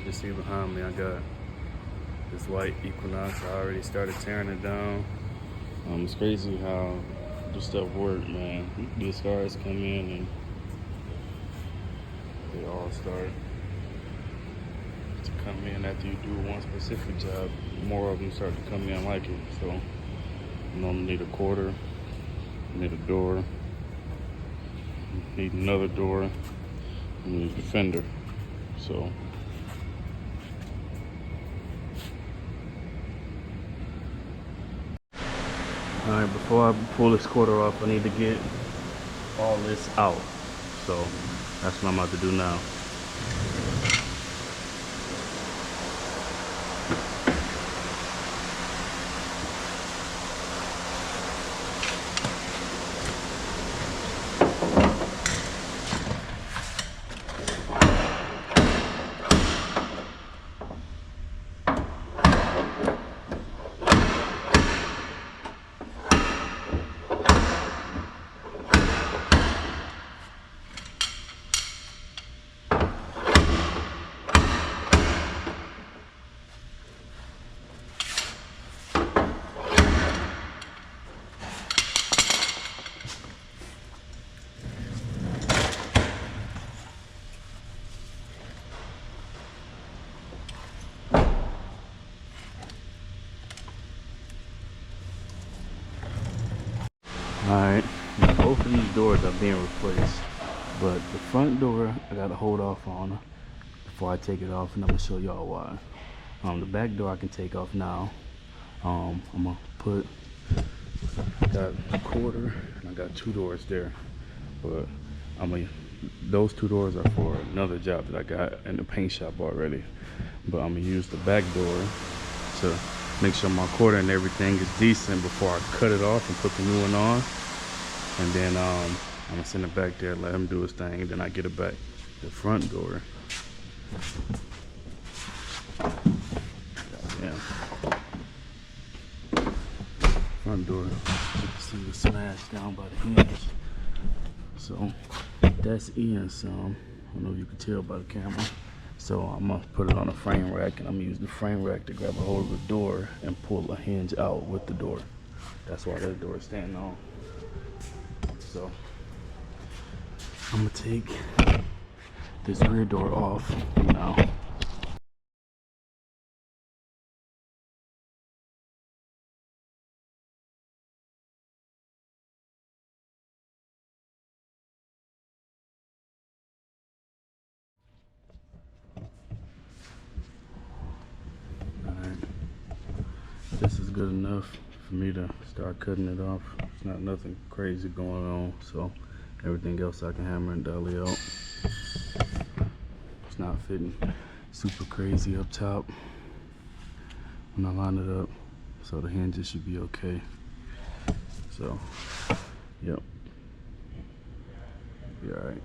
you can see behind me, I got this white Equinox. I already started tearing it down. It's crazy how this stuff works, man. These cars come in and they all start to come in after you do one specific job. More of them start to come in like it. So you normally need a quarter, you need a door, you need another door, and you need a fender. So alright, before I pull this quarter off, I need to get all this out. So that's what I'm about to do now. Alright, both of these doors are being replaced, but the front door I gotta hold off on before I take it off, and I'm gonna show y'all why. The back door I can take off now. I'm gonna put, I got a quarter and I got two doors there, but those two doors are for another job that I got in the paint shop already, but I'm gonna use the back door to make sure my quarter and everything is decent before I cut it off and put the new one on. And then I'm gonna send it back there, let him do his thing, and then I get it back. The front door, yeah, front door, you can see was smashed down by the hinge. So that's in some. I don't know if you can tell by the camera. So I'm gonna put it on a frame rack, and I'm gonna use the frame rack to grab a hold of the door and pull a hinge out with the door. That's why that door is standing on. So I'm gonna take this rear door off now. Alright, this is good enough for me to start cutting it off. It's not nothing crazy going on, so everything else I can hammer and dolly out. It's not fitting super crazy up top when I line it up, so the hinges should be okay. So yep, be all right.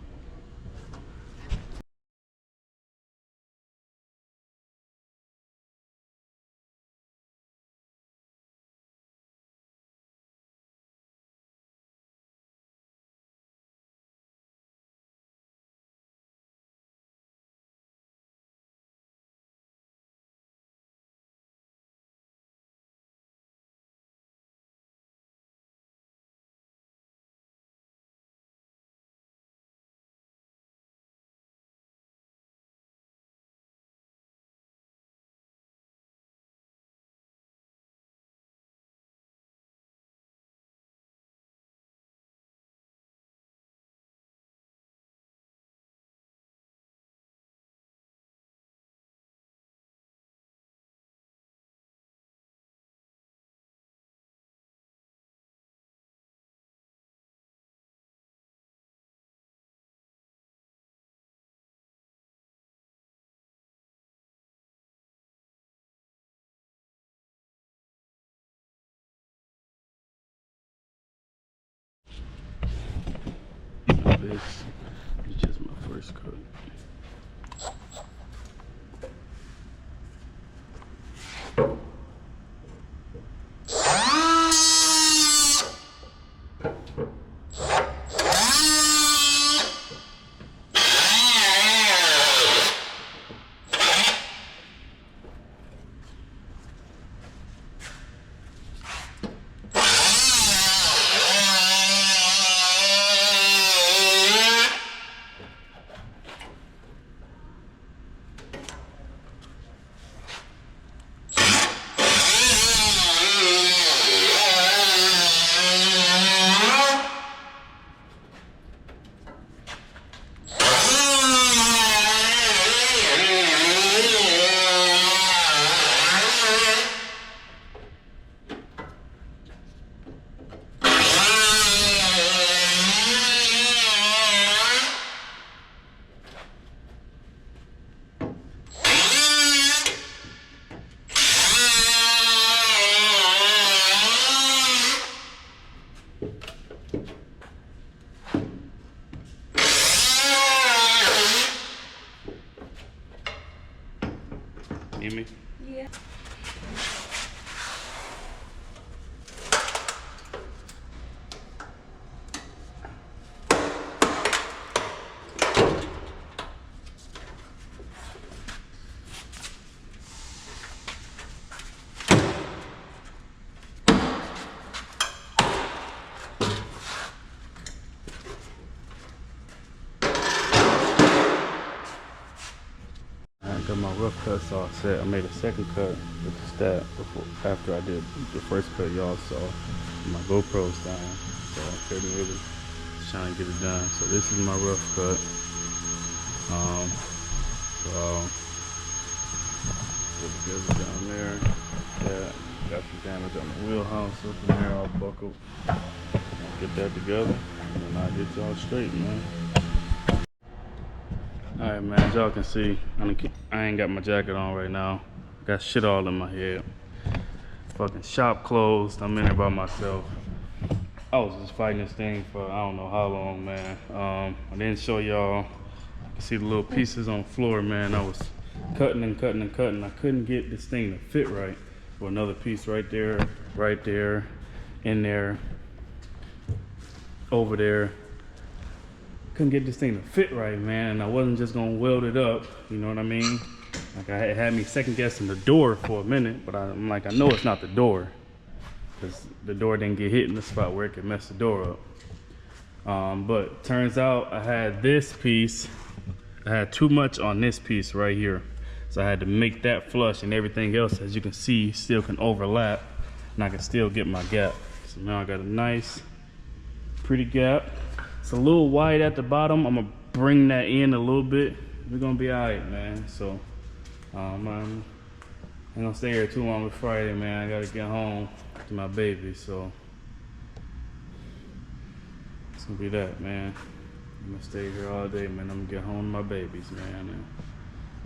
This is just my first cut. Hear me? Yeah. I got my rough cuts all set. I made a second cut with the stat after I did the first cut y'all saw. My GoPro's dying, so I couldn't really trying to get it done. So this is my rough cut. Put together down there. Yeah, got some damage on the wheelhouse up in there all buckled. I'll get that together and I'll get y'all straight, man. Alright, man, as y'all can see, I ain't got my jacket on right now. Got shit all in my head. Fucking shop closed. I'm in there by myself. I was just fighting this thing for I don't know how long, man. I didn't show y'all. You can see the little pieces on the floor, man. I was cutting and cutting and cutting. I couldn't get this thing to fit right. For another piece right there, in there, over there. Couldn't get this thing to fit right, man. And I wasn't just gonna weld it up, you know what I mean? Like it had me second guessing the door for a minute, but I'm like, I know it's not the door, because the door didn't get hit in the spot where it could mess the door up. But turns out I had this piece, I had too much on this piece right here. So I had to make that flush, and everything else, as you can see, still can overlap, and I can still get my gap. So now I got a nice, pretty gap. It's a little wide at the bottom. I'm gonna bring that in a little bit. We're gonna be all right, man. So I'm ain't gonna stay here too long. It's Friday, man. I gotta get home to my baby, so it's gonna be that, man. I'm gonna stay here all day, man. I'm gonna get home to my babies, man. And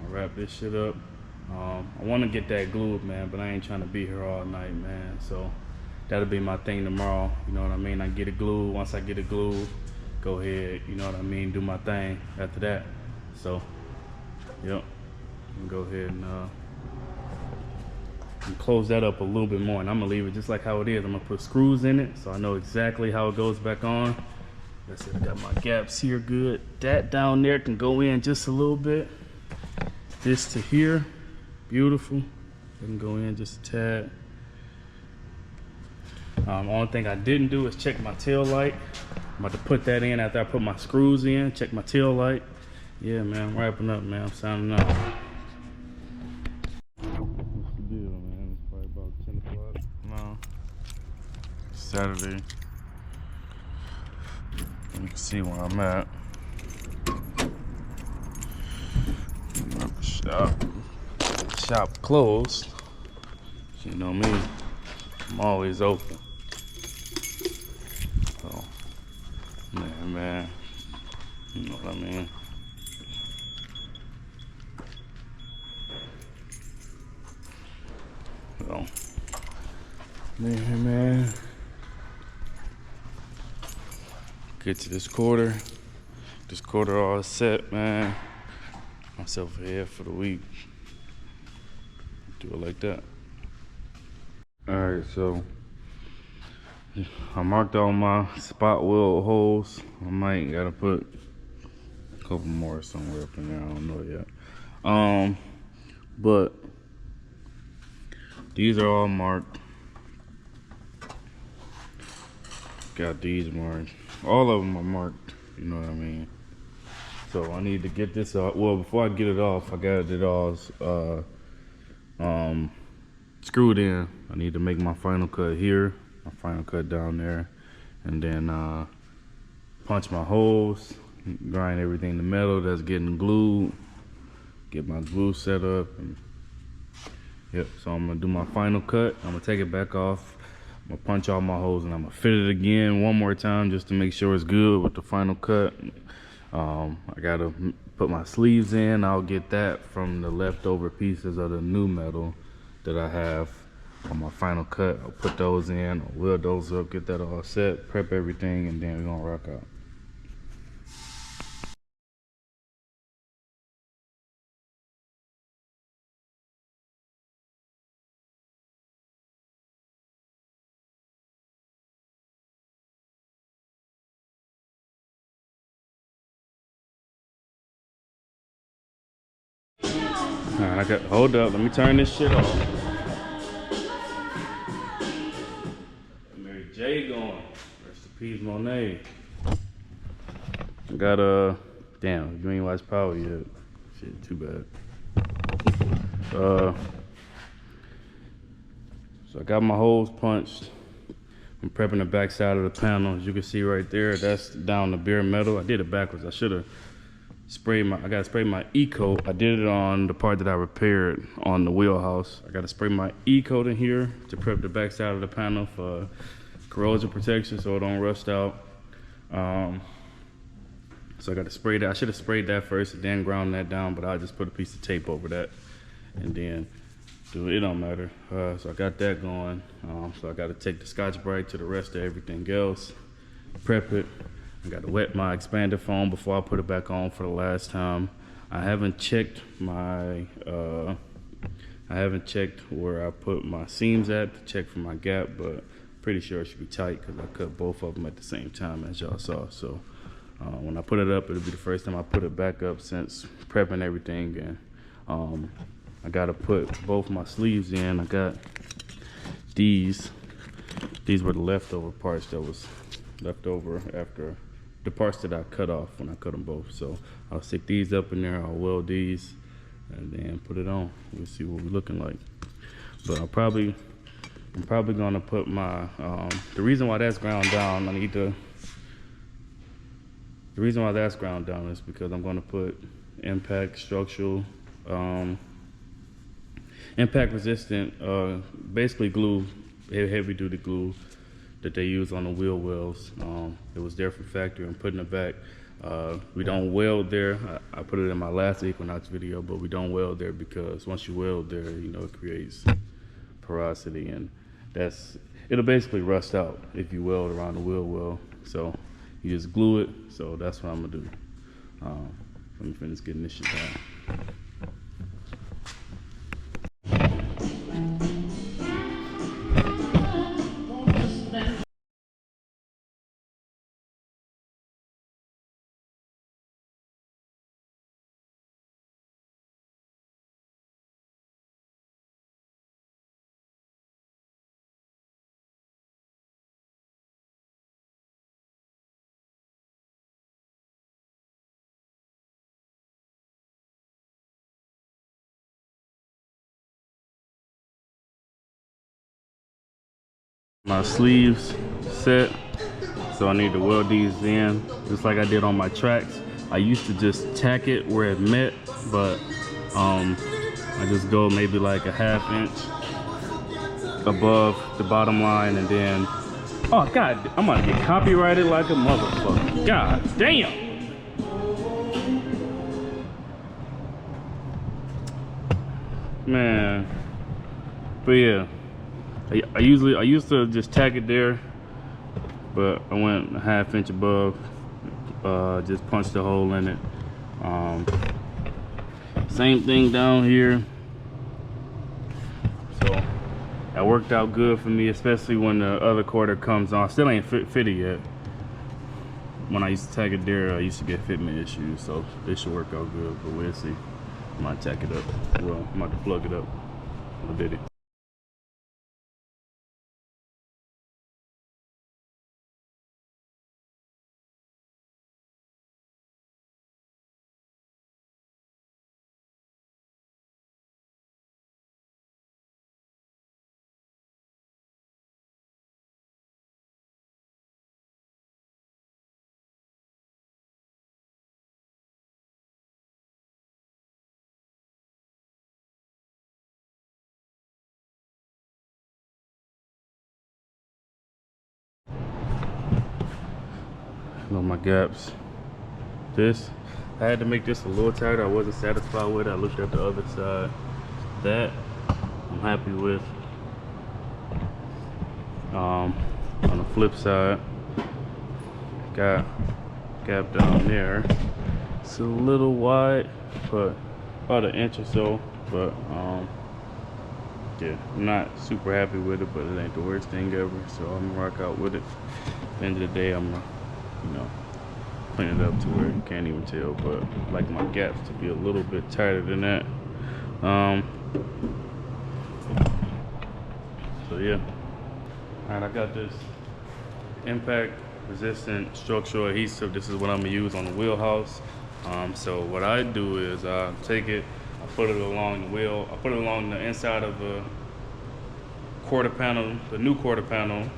I'll wrap this shit up. I want to get that glued, man, but I ain't trying to be here all night, man. So that'll be my thing tomorrow. You know what I mean? I get it glued. Once I get it glued, go ahead, you know what I mean, do my thing after that. So yep, I'm gonna go ahead and close that up a little bit more, and I'm gonna leave it just like how it is. I'm gonna put screws in it so I know exactly how it goes back on. That's it. I got my gaps here good. That down there can go in just a little bit. This to here, beautiful. It can go in just a tad. Only thing I didn't do is check my tail light. I'm about to put that in after I put my screws in, check my tail light. Yeah, man, I'm wrapping up, man. I'm signing out. What's the deal, man? It's probably about 10 o'clock now. Saturday. You can see where I'm at. I'm at the shop. Shop closed. You know me. I'm always open. So, man, you know what I mean? So, man, get to this quarter. This quarter all set, man. Myself ahead for the week. Do it like that. Alright, so I marked all my spot weld holes. I might gotta put a couple more somewhere up in there. I don't know yet. But these are all marked. Got these marked. All of them are marked. You know what I mean? So I need to get this off. Well, before I get it off, I got it all screwed in. I need to make my final cut here, my final cut down there, and then punch my holes, grind everything to metal that's getting glued, get my glue set up, and yep. So I'm gonna do my final cut. I'm gonna take it back off. I'm gonna punch all my holes, and I'm gonna fit it again one more time just to make sure it's good with the final cut. I gotta put my sleeves in. I'll get that from the leftover pieces of the new metal that I have on my final cut. I'll put those in, I'll weld those up, get that all set, prep everything, and then we're gonna rock out. I got, hold up, let me turn this shit off. Mary J going. Rest in peace, Monet. I got damn, you ain't watched Power yet. Shit, too bad. So I got my holes punched. I'm prepping the back side of the panel. As you can see right there, that's down the bare metal. I did it backwards. I should have sprayed I gotta spray my E-coat. I did it on the part that I repaired on the wheelhouse. I gotta spray my E-coat in here to prep the back side of the panel for corrosion protection so it don't rust out. So I gotta spray that. I should have sprayed that first and then ground that down, but I just put a piece of tape over that and then it don't matter. So I got that going. So I got to take the Scotch-Brite to the rest of everything else, prep it. I got to wet my expander foam before I put it back on for the last time. I haven't checked my where I put my seams at to check for my gap, but pretty sure it should be tight because I cut both of them at the same time as y'all saw. So when I put it up, it'll be the first time I put it back up since prepping everything. And I gotta put both my sleeves in. I got these were the leftover parts that was left over after the parts that I cut off when I cut them both. So I'll stick these up in there, I'll weld these and then put it on. We'll see what we're looking like. But I'm probably gonna put my the reason why that's ground down, the reason why that's ground down is because I'm gonna put impact structural impact resistant, basically glue, heavy duty glue that they use on the wheel wells. It was there from factory. I'm putting it back. We don't weld there. I put it in my last Equinox video, but we don't weld there because once you weld there, it creates porosity and it'll basically rust out if you weld around the wheel well. So you just glue it. So that's what I'm gonna do. Let me finish getting this shit down. My sleeves set, so I need to weld these in just like I did on my tracks. I used to just tack it where it met, but I just go maybe like a ½ inch above the bottom line and then, oh god, I'm gonna get copyrighted like a motherfucker. God damn. Man, but yeah, I used to just tack it there, but I went a ½ inch above, just punched a hole in it. Same thing down here. So that worked out good for me, especially when the other quarter comes on. Still ain't fitted yet. When I used to tack it there, I used to get fitment issues, so this should work out good, but we'll see. I might tack it up. Well, I might plug it up. I did it. On my gaps. I had to make this a little tighter. I wasn't satisfied with it. I looked at the other side. That I'm happy with. On the flip side, got gap down there. It's a little wide, but about an inch or so. But yeah, I'm not super happy with it, but it ain't the worst thing ever. So I'm gonna rock out with it. At the end of the day, I'm gonna clean it up to where you can't even tell, but like my gaps to be a little bit tighter than that. So yeah. Alright, I got this impact resistant structural adhesive. This is what I'm gonna use on the wheelhouse. So what I do is I take it, I put it along the wheel, I put it along the inside of the quarter panel, the new quarter panel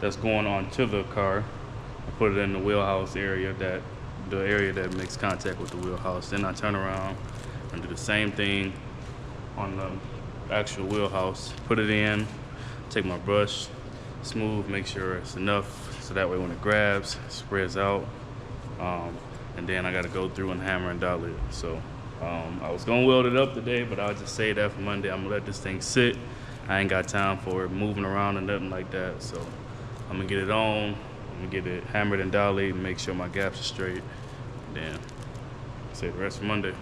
that's going on to the car. I put it in the wheelhouse area, the area that makes contact with the wheelhouse. Then I turn around and do the same thing on the actual wheelhouse. Put it in, take my brush, smooth, make sure it's enough so that way when it grabs, it spreads out. And then I got to go through and hammer and dolly it. So I was gonna weld it up today, but I'll just save that for Monday. I'm gonna let this thing sit. I ain't got time for it moving around and nothing like that. So I'm gonna get it on, I'm gonna get it hammered and dollied, make sure my gaps are straight. Then save the rest for Monday.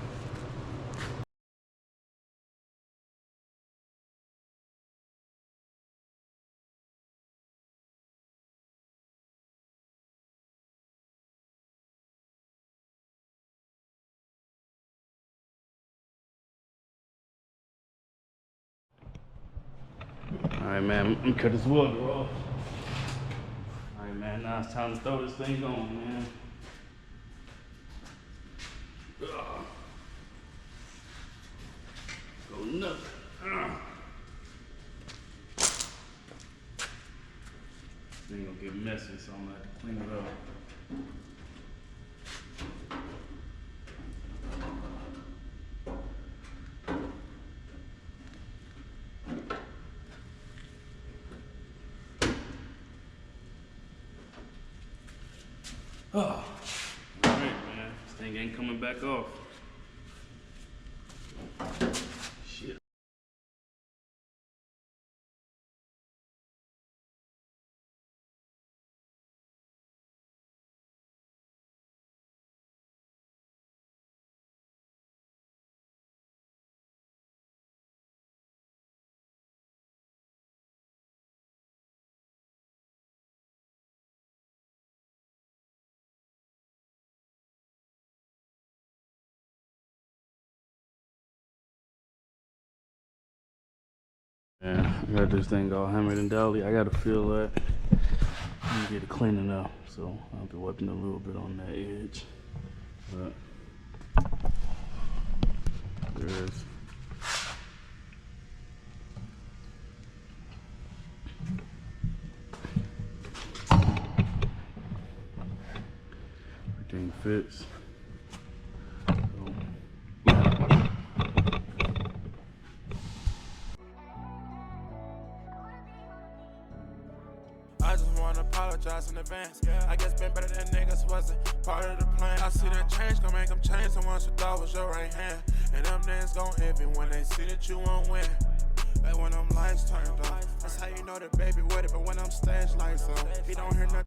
Alright, man, I'm gonna cut this welder off. Alright, man, now it's time to throw this thing on, man. Ugh. Go nuts. This thing gonna get messy, so I'm gonna have to clean it up. Oh, all right, man. This thing ain't coming back off. Shit. Yeah, I got this thing all hammered and dolly. I gotta feel that and get it cleaning up. So I'll be wiping a little bit on that edge. But there it is. Everything fits. I just wanna apologize in advance. I guess been better than niggas wasn't part of the plan. I see that change gon' make them change. The ones who thought was your right hand. And them niggas gon' envy when they see that you won't win. Like when them lights turned off. That's how you know that baby with it. But when I'm stage lights on, he don't hear nothing.